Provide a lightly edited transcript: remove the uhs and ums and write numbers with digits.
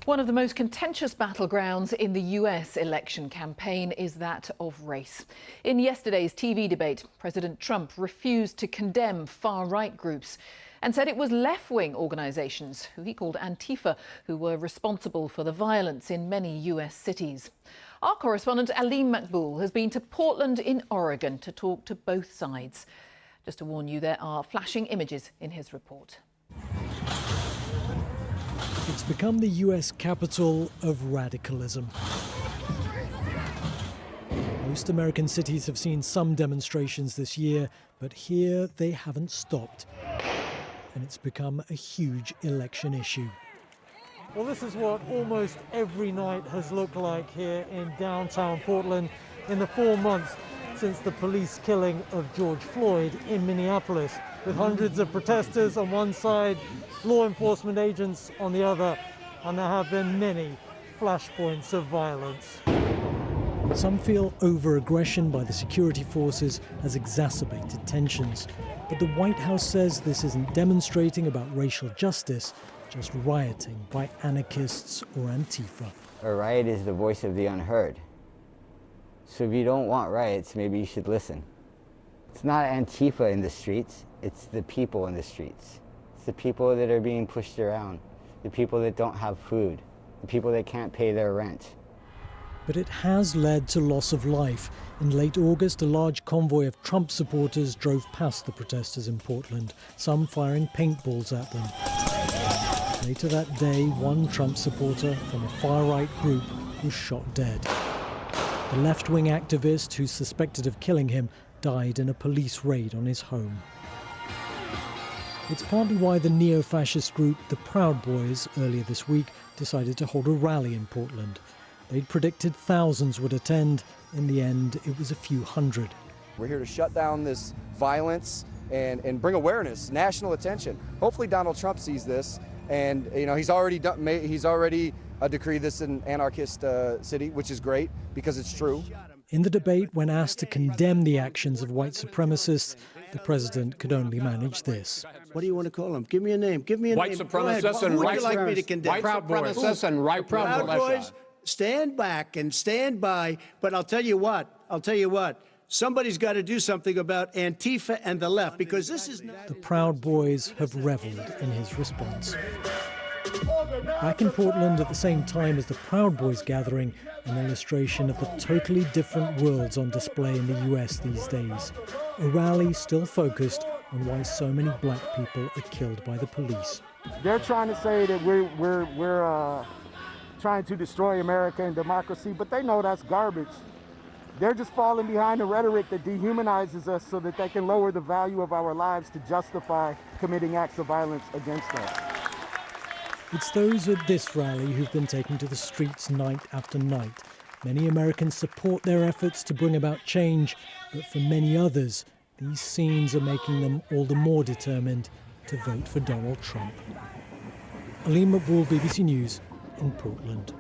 One of the most contentious battlegrounds in the US election campaign is that of race. In yesterday's TV debate, President Trump refused to condemn far-right groups and said it was left-wing organisations, who he called Antifa, who were responsible for the violence in many US cities. Our correspondent Aleem Makboul has been to Portland in Oregon to talk to both sides. Just to warn you, there are flashing images in his report. It's become the US capital of radicalism. Most American cities have seen some demonstrations this year, but here they haven't stopped. And it's become a huge election issue. Well, this is what almost every night has looked like here in downtown Portland in the 4 months since the police killing of George Floyd in Minneapolis, with hundreds of protesters on one side, law enforcement agents on the other, and there have been many flashpoints of violence. Some feel over-aggression by the security forces has exacerbated tensions. But the White House says this isn't demonstrating about racial justice, just rioting by anarchists or Antifa. A riot is the voice of the unheard. So if you don't want riots, maybe you should listen. It's not Antifa in the streets, it's the people in the streets. It's the people that are being pushed around, the people that don't have food, the people that can't pay their rent. But it has led to loss of life. In late August, a large convoy of Trump supporters drove past the protesters in Portland, some firing paintballs at them. Later that day, one Trump supporter from a far-right group was shot dead. The left-wing activist who's suspected of killing him died in a police raid on his home. It's partly why the neo-fascist group, the Proud Boys, earlier this week decided to hold a rally in Portland. They'd predicted thousands would attend. In the end, it was a few hundred. We're here to shut down this violence and bring awareness, national attention. Hopefully Donald Trump sees this, and he's already decreed this an anarchist city, which is great because it's true. In the debate, when asked to condemn the actions of white supremacists, the president could only manage this. What do you want to call them? Give me a name. Give me a white name. Supremacists and white like me to condemn? White supremacists and right Proud Boys. Stand back and stand by. But I'll tell you what. Somebody's got to do something about Antifa and the left, because this is not... The Proud Boys have reveled in his response. Back in Portland at the same time as the Proud Boys gathering, an illustration of the totally different worlds on display in the US these days. A rally still focused on why so many black people are killed by the police. They're trying to say that we're trying to destroy America and democracy, but they know that's garbage. They're just falling behind the rhetoric that dehumanizes us so that they can lower the value of our lives to justify committing acts of violence against us. It's those at this rally who've been taken to the streets night after night. Many Americans support their efforts to bring about change, but for many others, these scenes are making them all the more determined to vote for Donald Trump. Aleem Makboul, BBC News in Portland.